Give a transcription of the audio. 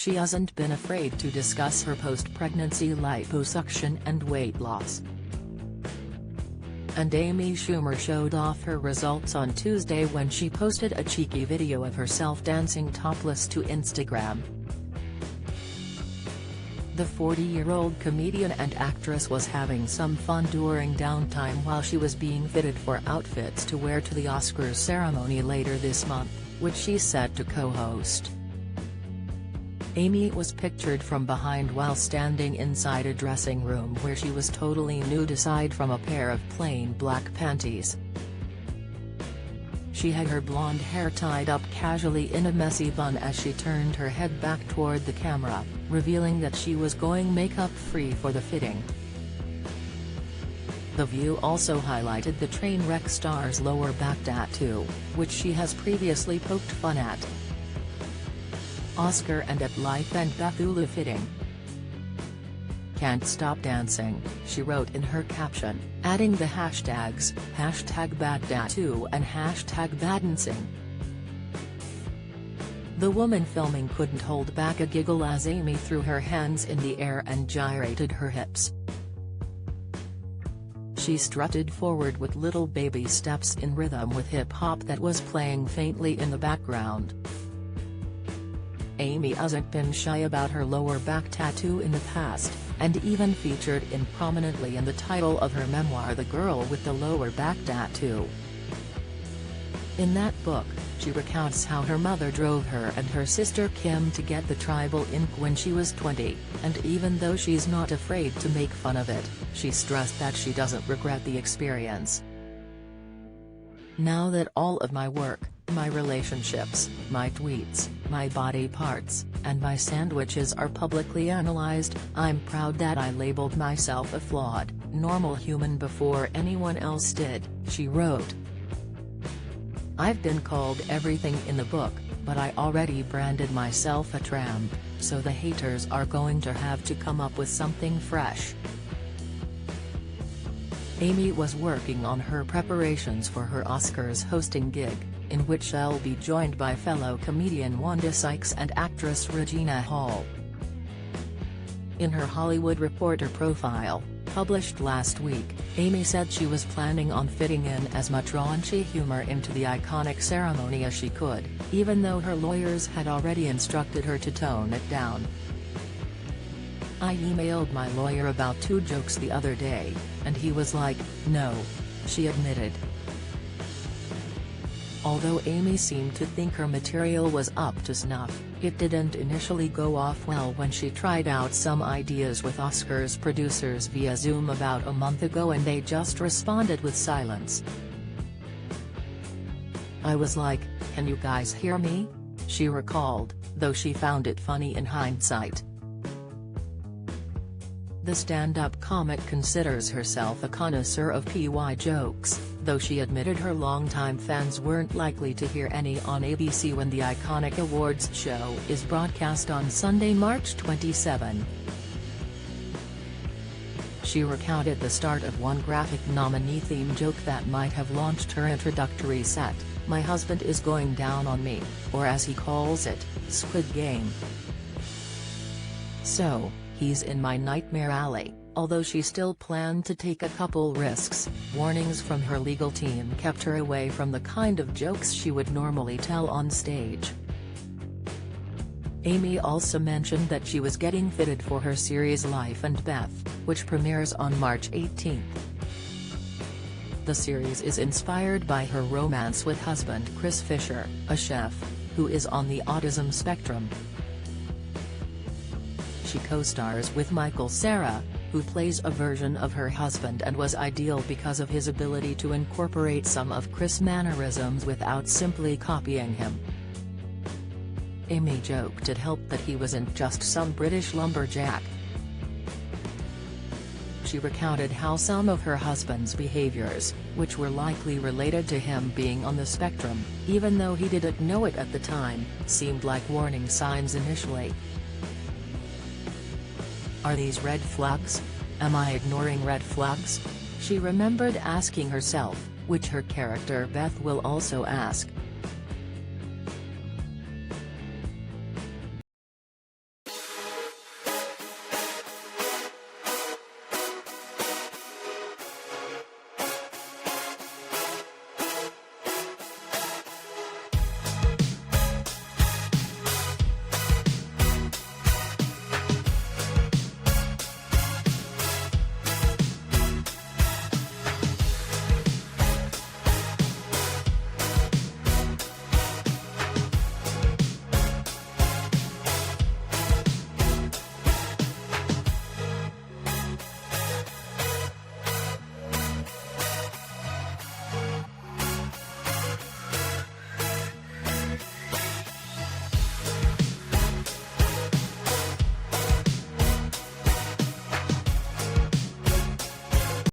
she hasn't been afraid to discuss her post-pregnancy liposuction and weight loss. And Amy Schumer showed off her results on Tuesday when she posted a cheeky video of herself dancing topless to Instagram. The 40-year-old comedian and actress was having some fun during downtime while she was being fitted for outfits to wear to the Oscars ceremony later this month, which she's set to co-host. Amy was pictured from behind while standing inside a dressing room where she was totally nude aside from a pair of plain black panties. She had her blonde hair tied up casually in a messy bun as she turned her head back toward the camera, revealing that she was going makeup-free for the fitting. The View also highlighted the train wreck star's lower back tattoo, which she has previously poked fun at. Oscar and at Life and Bethula fitting. "Can't stop dancing," she wrote in her caption, adding the hashtags #BadTattoo and #BadDancing. The woman filming couldn't hold back a giggle as Amy threw her hands in the air and gyrated her hips. She strutted forward with little baby steps in rhythm with hip-hop that was playing faintly in the background. Amy hasn't been shy about her lower back tattoo in the past, and even featured it prominently in the title of her memoir The Girl with the Lower Back Tattoo. In that book, she recounts how her mother drove her and her sister Kim to get the tribal ink when she was 20, and even though she's not afraid to make fun of it, she stressed that she doesn't regret the experience. "Now that all of my work, my relationships, my tweets, my body parts, and my sandwiches are publicly analyzed, I'm proud that I labeled myself a flawed, normal human before anyone else did," she wrote. "I've been called everything in the book, but I already branded myself a tramp, so the haters are going to have to come up with something fresh." Amy was working on her preparations for her Oscars hosting gig, in which she'll be joined by fellow comedian Wanda Sykes and actress Regina Hall. In her Hollywood Reporter profile, published last week, Amy said she was planning on fitting in as much raunchy humor into the iconic ceremony as she could, even though her lawyers had already instructed her to tone it down. "I emailed my lawyer about 2 jokes the other day, and he was like, no," she admitted. Although Amy seemed to think her material was up to snuff, it didn't initially go off well when she tried out some ideas with Oscars producers via Zoom about a month ago and they just responded with silence. "I was like, can you guys hear me?" she recalled, though she found it funny in hindsight. The stand-up comic considers herself a connoisseur of PY jokes, though she admitted her longtime fans weren't likely to hear any on ABC when the iconic awards show is broadcast on Sunday, March 27. She recounted the start of one graphic nominee theme joke that might have launched her introductory set, "My husband is going down on me," or as he calls it, Squid Game. "So, he's in my nightmare alley." Although she still planned to take a couple risks, warnings from her legal team kept her away from the kind of jokes she would normally tell on stage. Amy also mentioned that she was getting fitted for her series Life and Beth, which premieres on March 18. The series is inspired by her romance with husband Chris Fisher, a chef, who is on the autism spectrum. She co-stars with Michael Cera, who plays a version of her husband and was ideal because of his ability to incorporate some of Chris' mannerisms without simply copying him. Amy joked it helped that he wasn't just some British lumberjack. She recounted how some of her husband's behaviors, which were likely related to him being on the spectrum, even though he didn't know it at the time, seemed like warning signs initially. "Are these red flags? Am I ignoring red flags?" she remembered asking herself, which her character Beth will also ask,